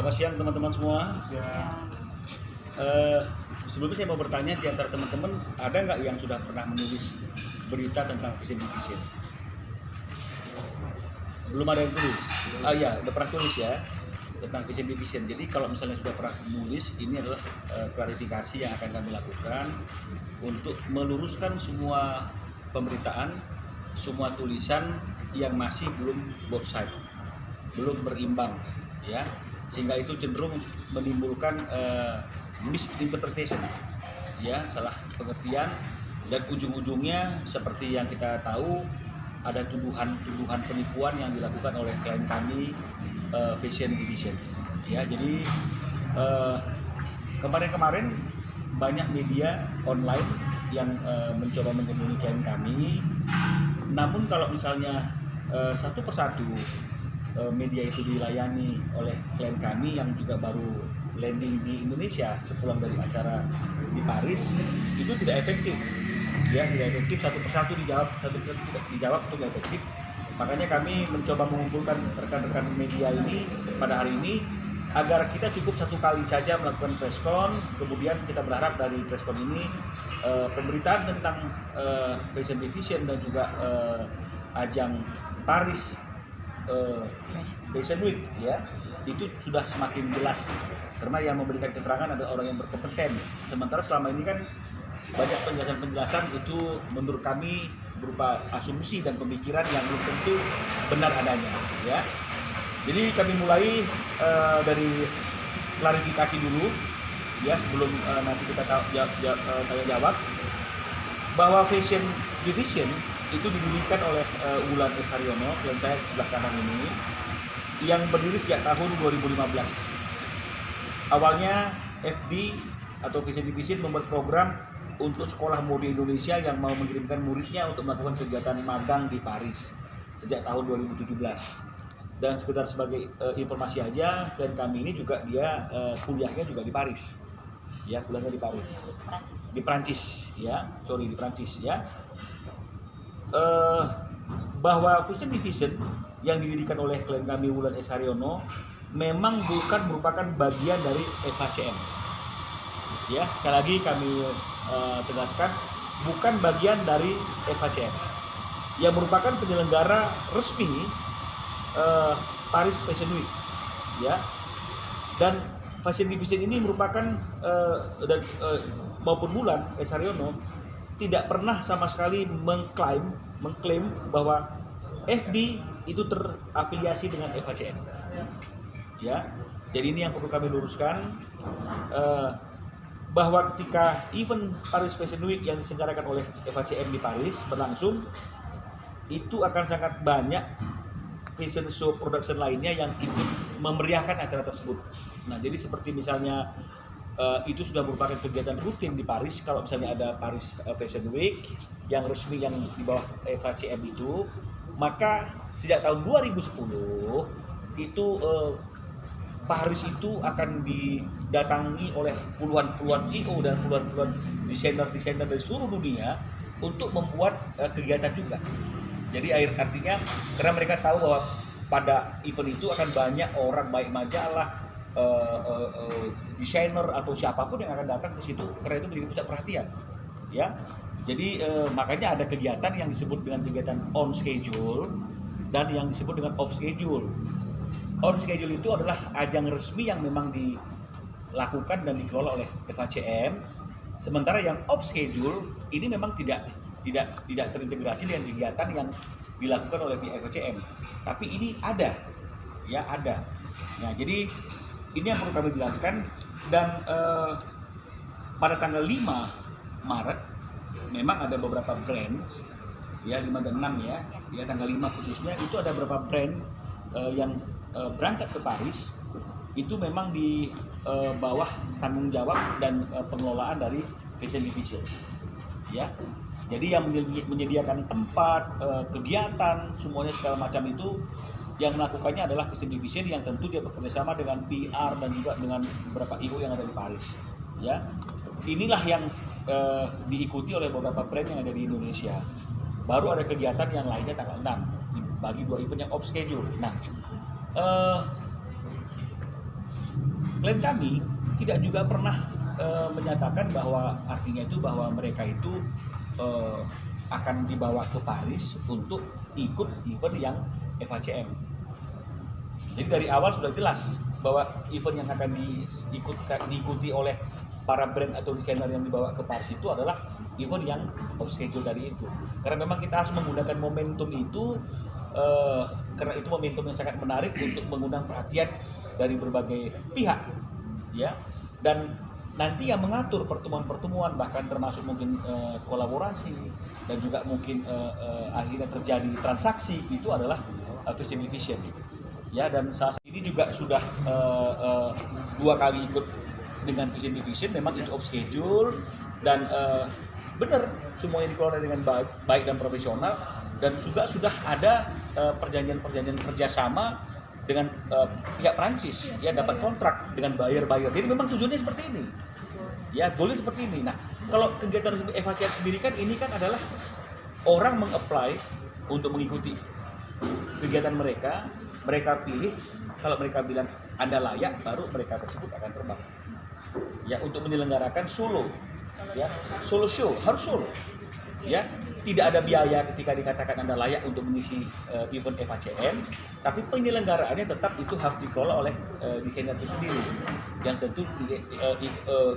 Selamat siang teman-teman semua. Ya. Sebelumnya saya mau bertanya, di antara teman-teman ada nggak yang sudah pernah menulis berita tentang Vision Division? Belum ada yang tulis? Ya, udah pernah tulis ya tentang Vision Division. Jadi kalau misalnya sudah pernah menulis, ini adalah klarifikasi yang akan kami lakukan untuk meluruskan semua pemberitaan, semua tulisan yang masih belum both side, belum berimbang, ya, sehingga itu cenderung menimbulkan misinterpretation, ya, salah pengertian, dan ujung-ujungnya seperti yang kita tahu ada tuduhan penipuan yang dilakukan oleh klien kami, Vision Division, ya. Jadi kemarin banyak media online yang mencoba menghubungi klien kami, namun kalau misalnya satu persatu media itu dilayani oleh klien kami yang juga baru landing di Indonesia sepulang dari acara di Paris, itu tidak efektif, ya, tidak efektif, satu persatu dijawab, tidak dijawab, itu tidak efektif. Makanya kami mencoba mengumpulkan rekan-rekan media ini pada hari ini agar kita cukup satu kali saja melakukan preskon, kemudian kita berharap dari preskon ini pemberitaan tentang Vision Division dan juga ajang Paris Fashion Week, ya, itu sudah semakin jelas karena yang memberikan keterangan adalah orang yang berkompeten. Sementara selama ini kan banyak penjelasan itu menurut kami berupa asumsi dan pemikiran yang belum tentu benar adanya, ya. Jadi kami mulai dari klarifikasi dulu, ya, sebelum nanti kita tanya jawab bahwa Vision Division itu didirikan oleh Wulan S. Haryono, klien saya di sebelah kanan ini, yang berdiri sejak tahun 2015. Awalnya FD atau Vision Division membuat program untuk sekolah mode Indonesia yang mau mengirimkan muridnya untuk melakukan kegiatan magang di Paris sejak tahun 2017. Dan sekedar sebagai informasi aja, klien kami ini juga dia kuliahnya juga di Paris, ya, kuliahnya di Paris, di Prancis, ya, di Prancis, ya. Bahwa Vision Division yang didirikan oleh klien kami Wulan S. Haryono memang bukan merupakan bagian dari FHCM, ya, sekali lagi kami tegaskan, bukan bagian dari FHCM yang merupakan penyelenggara resmi Paris Fashion Week, ya. Dan Vision Division ini merupakan maupun Wulan S. Haryono tidak pernah sama sekali mengklaim bahwa FD itu terafiliasi dengan FHCM, ya. Jadi ini yang perlu kami luruskan, bahwa ketika event Paris Fashion Week yang diselenggarakan oleh FHCM di Paris berlangsung, itu akan sangat banyak fashion show production lainnya yang ikut memeriahkan acara tersebut. Nah, jadi seperti misalnya itu sudah merupakan kegiatan rutin di Paris. Kalau misalnya ada Paris Fashion Week yang resmi yang di bawah FHCM itu, maka sejak tahun 2010 itu Paris itu akan didatangi oleh puluhan IO dan puluhan desainer dari seluruh dunia untuk membuat kegiatan juga. Jadi artinya karena mereka tahu bahwa pada event itu akan banyak orang, baik majalah, desainer atau siapapun yang akan datang ke situ, karena itu menjadi pusat perhatian, ya. Jadi makanya ada kegiatan yang disebut dengan kegiatan on schedule dan yang disebut dengan off schedule. On schedule itu adalah ajang resmi yang memang dilakukan dan dikelola oleh FHCM, sementara yang off schedule ini memang tidak terintegrasi dengan kegiatan yang dilakukan oleh FHCM. Tapi ini ada, ya, ada. Nah, jadi ini yang perlu kami jelaskan. Dan pada tanggal 5 Maret memang ada beberapa brand, ya, 5 dan 6, ya, tanggal 5 khususnya itu ada beberapa brand yang berangkat ke Paris, itu memang di bawah tanggung jawab dan pengelolaan dari Vision Division, ya. Jadi yang menyediakan tempat, kegiatan, semuanya segala macam itu yang melakukannya adalah Vision Division, yang tentu dia bekerjasama dengan PR dan juga dengan beberapa IO yang ada di Paris, ya. Inilah yang diikuti oleh beberapa brand yang ada di Indonesia. Baru ada kegiatan yang lainnya tanggal 6 bagi 2 event yang off schedule. Nah, klien kami tidak juga pernah menyatakan bahwa artinya itu bahwa mereka itu akan dibawa ke Paris untuk ikut event yang FHCM. Jadi dari awal sudah jelas bahwa event yang akan diikuti oleh para brand atau desainer yang dibawa ke Paris itu adalah event yang off schedule tadi itu. Karena memang kita harus menggunakan momentum itu, karena itu momentum yang sangat menarik untuk mengundang perhatian dari berbagai pihak, ya. Dan nanti yang mengatur pertemuan-pertemuan, bahkan termasuk mungkin kolaborasi dan juga mungkin akhirnya terjadi transaksi, itu adalah Vision Division, ya. Dan saat ini juga sudah 2 kali ikut dengan Vision Division, memang itu off schedule dan benar semuanya dikelola dengan baik dan profesional, dan juga sudah ada perjanjian kerjasama dengan pihak Prancis, ya, dapat kontrak dengan buyer. Jadi memang tujuannya seperti ini, ya, goalnya seperti ini. Nah, kalau kegiatan FHCM sendiri kan ini kan adalah orang meng-apply untuk mengikuti kegiatan mereka pilih, kalau mereka bilang Anda layak, baru mereka tersebut akan terbang, ya, untuk menyelenggarakan solo, ya, solo show, harus solo, ya. Tidak ada biaya ketika dikatakan Anda layak untuk mengisi event FHCM, tapi penyelenggaraannya tetap itu harus dikelola oleh desainer itu sendiri, yang tentu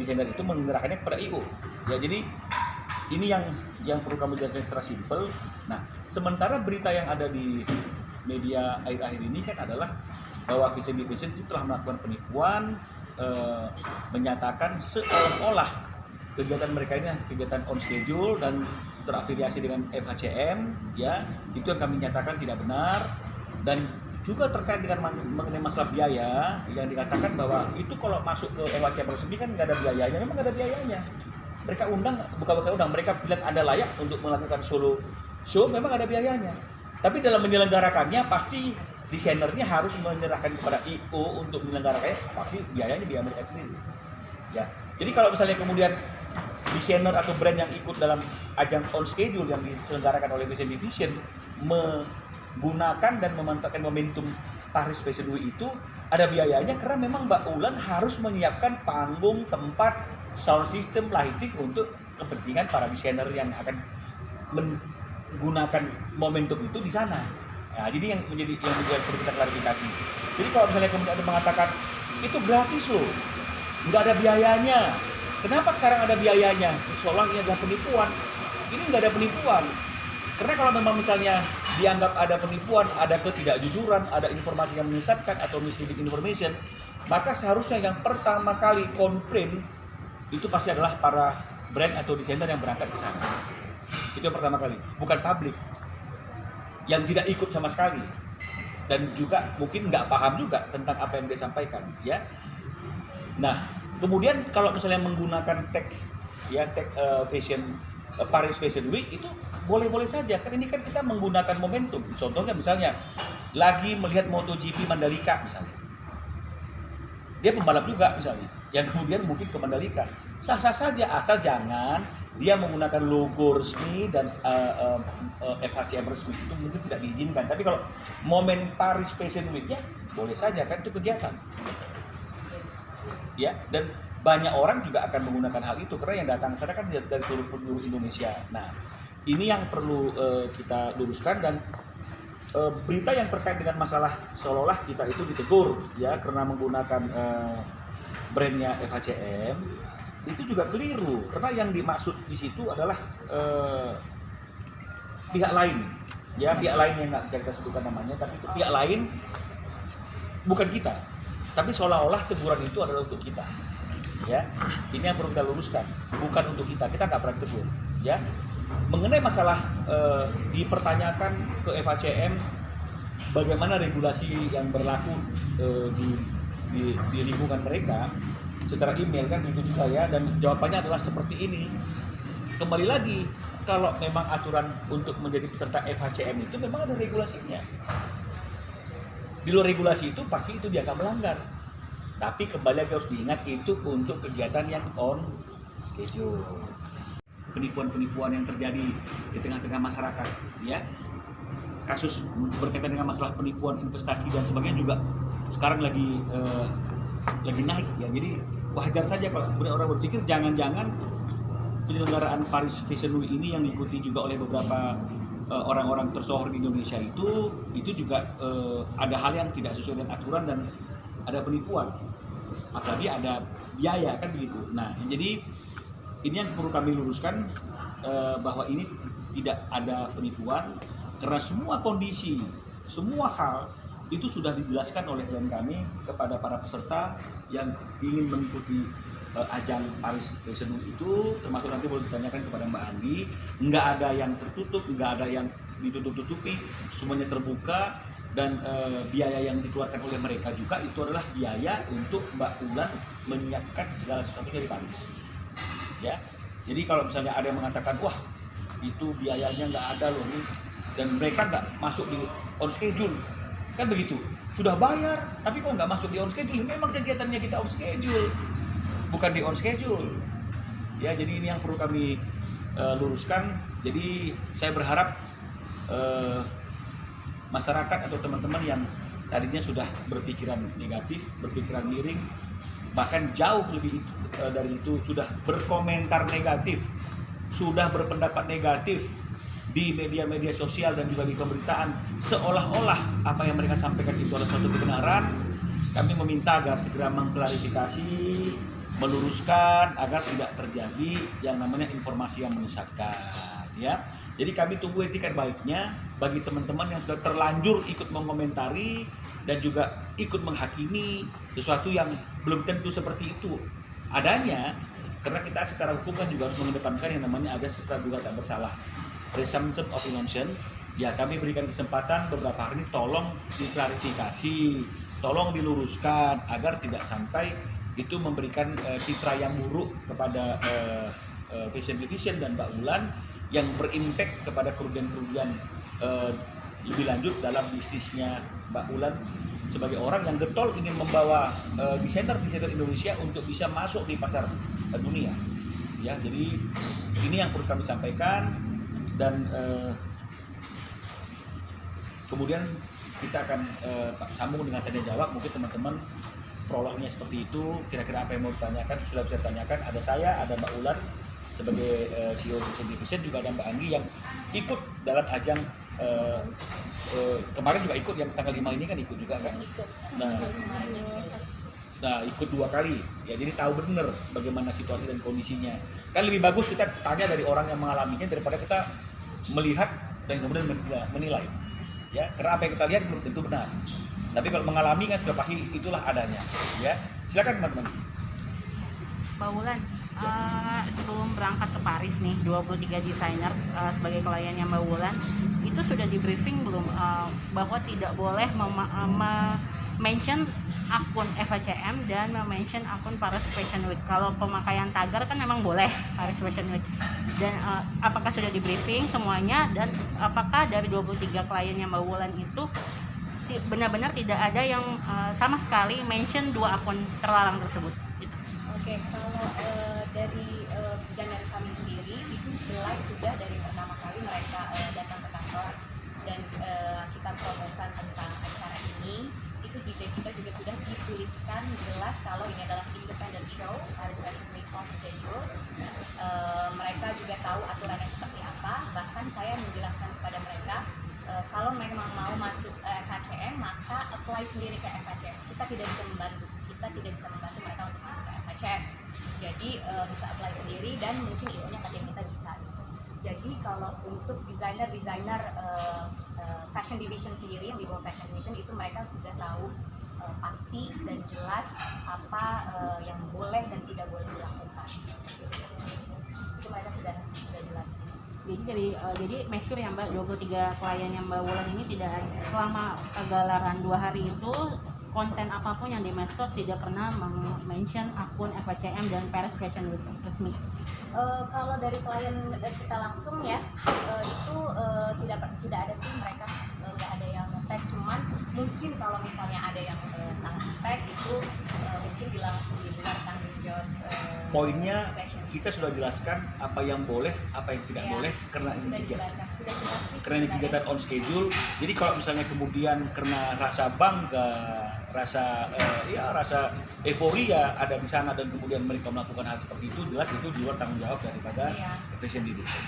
desainer itu menggerakkannya kepada IO, ya. Jadi ini yang perlu kami jelaskan secara simpel. Nah, sementara berita yang ada di media akhir-akhir ini kan adalah bahwa Vision Division itu telah melakukan penipuan, menyatakan seolah-olah kegiatan mereka ini kegiatan on schedule dan terafiliasi dengan FHCM, ya, itu yang kami nyatakan tidak benar. Dan juga terkait dengan mengenai masalah biaya yang dikatakan bahwa itu kalau masuk ke FHCM resmi kan nggak ada biayanya. Memang nggak ada biayanya. Mereka bukan undang, mereka bilang Anda layak untuk melakukan solo show, memang ada biayanya. Tapi dalam menyelenggarakannya pasti desainernya harus menyerahkan kepada IO untuk menyelenggarakannya, pasti biayanya biaya mereka sendiri, ya. Jadi kalau misalnya kemudian desainer atau brand yang ikut dalam ajang on schedule yang diselenggarakan oleh Vision Division menggunakan dan memanfaatkan momentum Paris Fashion Week, itu ada biayanya, karena memang Mbak Ulan harus menyiapkan panggung, tempat, sound system, lighting untuk kepentingan para desainer yang akan menggunakan momentum itu di sana. Nah, jadi yang perlu kita klarifikasi. Jadi kalau misalnya kemudian ada mengatakan itu gratis loh, nggak ada biayanya. Kenapa sekarang ada biayanya? Seolah ini adalah penipuan. Ini nggak ada penipuan. Karena kalau memang misalnya dianggap ada penipuan, ada ketidakjujuran, ada informasi yang menyesatkan atau misleading information, maka seharusnya yang pertama kali komplain itu pasti adalah para brand atau desainer yang berangkat ke sana. Itu yang pertama kali, bukan publik yang tidak ikut sama sekali dan juga mungkin nggak paham juga tentang apa yang dia sampaikan, ya. Nah, kemudian kalau misalnya menggunakan tag fashion Paris Fashion Week itu boleh-boleh saja, kan ini kan kita menggunakan momentum. Contohnya misalnya lagi melihat MotoGP Mandalika misalnya, dia pembalap juga misalnya, yang kemudian mungkin ke Mandalika, sah-sah saja asal jangan dia menggunakan logo resmi dan FHCM resmi, itu mungkin tidak diizinkan. Tapi kalau momen Paris Fashion Week-nya boleh saja, kan itu kegiatan, ya. Dan banyak orang juga akan menggunakan hal itu karena yang datang sana kan dari seluruh penjuru Indonesia. Nah, ini yang perlu kita luruskan. Dan berita yang terkait dengan masalah seolah-olah kita itu ditegur, ya, karena menggunakan brandnya FHCM, itu juga keliru, karena yang dimaksud di situ adalah pihak lain, ya, pihak lain yang nggak bisa kita sebutkan namanya, tapi itu pihak lain, bukan kita. Tapi seolah-olah teguran itu adalah untuk kita, ya. Ini yang perlu kita luruskan, bukan untuk kita nggak pernah ditegur, ya. Mengenai masalah dipertanyakan ke FHCM bagaimana regulasi yang berlaku di lingkungan mereka secara email, kan itu saya, dan jawabannya adalah seperti ini. Kembali lagi, kalau memang aturan untuk menjadi peserta FHCM itu memang ada regulasinya. Di luar regulasi itu pasti itu dianggap melanggar. Tapi kembali lagi harus diingat, itu untuk kegiatan yang on schedule. Penipuan-penipuan yang terjadi di tengah-tengah masyarakat, ya. Kasus berkaitan dengan masalah penipuan investasi dan sebagainya juga sekarang lagi lagi naik ya. Jadi wajar saja kalau kemudian orang berpikir jangan-jangan penyelenggaraan Paris Fashion Week ini yang diikuti juga oleh beberapa orang-orang tersohor di Indonesia itu juga ada hal yang tidak sesuai dengan aturan dan ada penipuan, apalagi ada biaya kan begitu. Nah jadi ini yang perlu kami luruskan, bahwa ini tidak ada penipuan karena semua kondisi, semua hal itu sudah dijelaskan oleh klien kami kepada para peserta yang ingin mengikuti ajang Paris Fashion Week itu, termasuk nanti boleh ditanyakan kepada Mbak Andi, nggak ada yang tertutup, nggak ada yang ditutup-tutupi, semuanya terbuka, dan biaya yang dikeluarkan oleh mereka juga itu adalah biaya untuk Mbak Ulan menyiapkan segala sesuatunya di Paris. Ya, jadi kalau misalnya ada yang mengatakan wah itu biayanya nggak ada loh nih, dan mereka nggak masuk di on schedule, kan begitu, sudah bayar tapi kok nggak masuk di on schedule, memang kegiatannya kita on schedule, bukan di on schedule ya. Jadi ini yang perlu kami luruskan. Jadi saya berharap masyarakat atau teman-teman yang tadinya sudah berpikiran negatif, berpikiran miring, bahkan jauh lebih dari itu sudah berkomentar negatif, sudah berpendapat negatif di media-media sosial dan juga di pemberitaan, seolah-olah apa yang mereka sampaikan itu adalah suatu kebenaran, kami meminta agar segera mengklarifikasi, meluruskan agar tidak terjadi yang namanya informasi yang menyesatkan ya. Jadi kami tunggu etikat baiknya bagi teman-teman yang sudah terlanjur ikut mengomentari dan juga ikut menghakimi sesuatu yang belum tentu seperti itu adanya, karena kita secara hukum kan juga harus mengedepankan yang namanya ajas praduga tak bersalah, presumption of innocence. Ya kami berikan kesempatan beberapa hari ini, tolong diklarifikasi, tolong diluruskan agar tidak sampai itu memberikan citra yang buruk kepada Fashion Division dan Mbak Ulan yang berimpact kepada kerugian-kerugian lebih lanjut dalam bisnisnya Mbak Ulan sebagai orang yang getol ingin membawa desainer-desainer Indonesia untuk bisa masuk di pasar dunia ya. Jadi ini yang perlu kami sampaikan, dan kemudian kita akan sambung dengan tanya jawab. Mungkin teman-teman prolognya seperti itu, kira-kira apa yang mau ditanyakan sudah bisa ditanyakan. Ada saya, ada Mbak Ulan sebagai CEO Fashion Division, juga ada Mbak Anggi yang ikut dalam ajang kemarin juga ikut, yang tanggal 5 ini kan ikut juga kan. Nah ikut 2 kali ya, jadi tahu benar bagaimana situasi dan kondisinya. Kan lebih bagus kita tanya dari orang yang mengalaminya daripada kita melihat dan kemudian menilai ya, karena apa yang kita lihat belum tentu benar, tapi kalau mengalami kan sudah pasti itulah adanya ya. Silakan teman-teman. Mbak Ulan, sebelum berangkat ke Paris nih, 23 desainer sebagai kliennya Mbak Ulan itu sudah di briefing belum bahwa tidak boleh mention akun FHCM dan mention akun Paris Fashion Week? Kalau pemakaian tagar kan memang boleh Paris Fashion Week, dan apakah sudah di briefing semuanya, dan apakah dari 23 kliennya Mbak Ulan itu benar-benar tidak ada yang sama sekali mention 2 akun terlarang tersebut? Oke, kalau dari desainer kami sendiri itu jelas sudah dari pertama kali mereka datang ke kantor dan kita promokan tentang acara ini, itu di kita juga sudah dituliskan jelas kalau ini adalah independent show, Paris Fashion Week on schedule. Mereka juga tahu aturannya seperti apa, bahkan saya menjelaskan kepada mereka kalau memang mau masuk FHCM maka apply sendiri ke FHCM. Kita tidak bisa membantu mereka untuk masuk ke FHCM. Jadi bisa apply sendiri dan mungkin IO-nya kadang kita bisa. Jadi kalau untuk desainer Fashion Division sendiri yang di bawah Fashion Division itu mereka sudah tahu pasti dan jelas apa yang boleh dan tidak boleh dilakukan. Itu mereka sudah jelas. Jadi make sure ya Mbak, 23 klien yang Mbak Wulan ini tidak, selama gelaran 2 hari itu konten apapun yang di medsos tidak pernah mention akun FHCM dan Paris Fashion Week resmi. Kalau dari klien kita langsung ya itu tidak ada sih, mereka nggak ada yang tag, cuman mungkin kalau misalnya ada yang sangat tag itu mungkin di luar tanggung jawab poinnya fashion. kita sudah jelaskan apa yang boleh, apa yang tidak Iya, boleh karena ini sudah kegiatan. dijelaskan, sudah jelas sih Karena ini sebenarnya. kegiatan on schedule. Jadi kalau misalnya kemudian karena rasa bangga, rasa rasa euforia ada di sana dan kemudian mereka melakukan hal seperti itu, jelas itu di luar tanggung jawab daripada Iya. fashion design.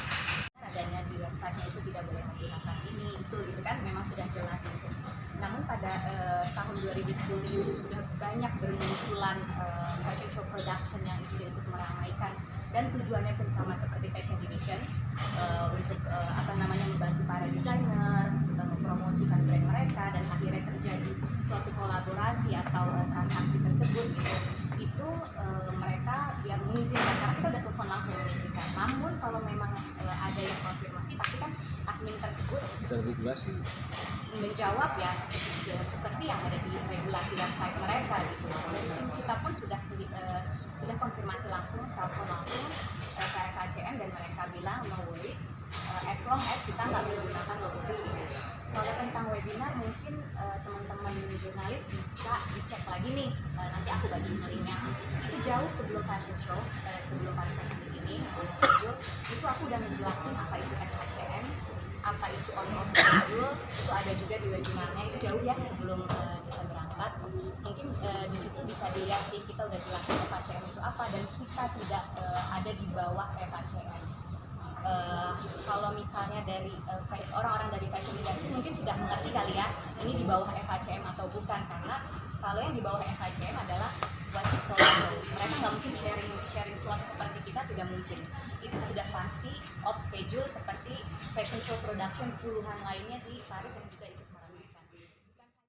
Adanya di website-nya itu tidak boleh menggunakan ini itu gitu kan memang sudah jelas itu. Namun pada tahun 2010 itu sudah banyak bermunculan fashion show production yang ikut meramaikan dan tujuannya pun sama seperti fashion division untuk membantu para desainer mempromosikan brand mereka dan akhirnya terjadi suatu kolaborasi atau transaksi tersebut gitu. Itu mereka yang mengizinkan karena kita udah telepon langsung mengizinkan. Namun kalau memang ada yang konfirmasi pasti kan admin tersebut Regulasi. menjawab ya seperti yang ada di regulasi website mereka gitu. Dan kita pun sudah konfirmasi langsung, telepon langsung ke FHCM dan mereka bilang no worries, as long as kita nggak menggunakan logo tersebut. Kalau tentang webinar mungkin teman-teman jurnalis bisa dicek lagi nih, nanti aku bagi linknya. Itu jauh sebelum fashion show, sebelum Paris Fashion Week ini on schedule, itu aku udah menjelasin apa itu FHCM, apa itu on off schedule, itu ada juga di webinarnya, itu jauh ya sebelum kita berangkat. Mungkin di situ bisa dilihat sih kita udah jelasin FHCM itu apa dan kita tidak ada di bawah FHCM. Kalau misalnya dari orang-orang dari fashion industry mungkin sudah mengerti kali ya ini di bawah FHCM atau bukan, karena kalau yang di bawah FHCM adalah wajib solo show. Mereka nggak mungkin sharing slot seperti kita, tidak mungkin. Itu sudah pasti off schedule seperti fashion show production puluhan lainnya di Paris yang juga ikut